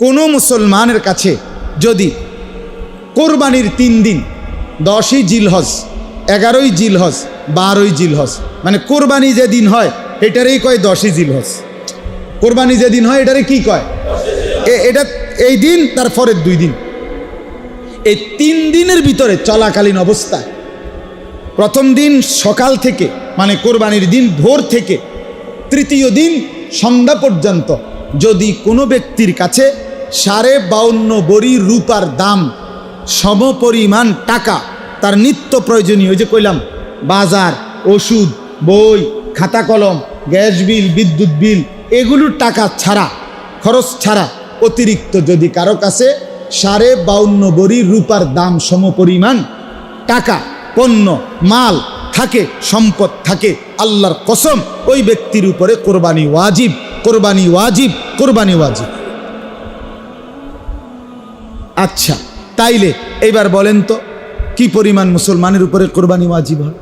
কোনো মুসলমানের কাছে যদি কোরবানির 3 দিন 10ই জিলহজ, 11ই জিলহজ, 12ই জিলহজ, মানে কোরবানি যেদিন হয় এটারই কয় 10ই জিলহজ। কোরবানি যেদিন হয় এটারে কি কয়? এটা এই দিন তার পরের 2 দিন, এই 3 দিনের ভিতরে চলাকালীন অবস্থায় প্রথম দিন সকাল থেকে মানে কোরবানির দিন ভোর থেকে তৃতীয় দিন সন্ধ্যা পর্যন্ত যদি কোনো ব্যক্তির কাছে 52.5 ভরি রূপার দাম সমপরিমাণ টাকা, তার নিত্য প্রয়োজনীয়, ওই যে কইলাম বাজার, ওষুধ, বই, খাতা কলম, গ্যাস বিল, বিদ্যুৎ বিল, এগুলোর টাকা ছাড়া, খরচ ছাড়া অতিরিক্ত যদি কারো কাছে 52.5 ভরি রূপার দাম সমপরিমাণ টাকা, পণ্য, মাল থাকে, সম্পদ থাকে, আল্লাহর কসম ওই ব্যক্তির উপরে কোরবানি ওয়াজিব, কোরবানি ওয়াজিব, কোরবানি ওয়াজিব। আচ্ছা, তাইলে এবার বলেন তো কি পরিমাণ মুসলমানের উপরে কোরবানি ওয়াজিব হয়?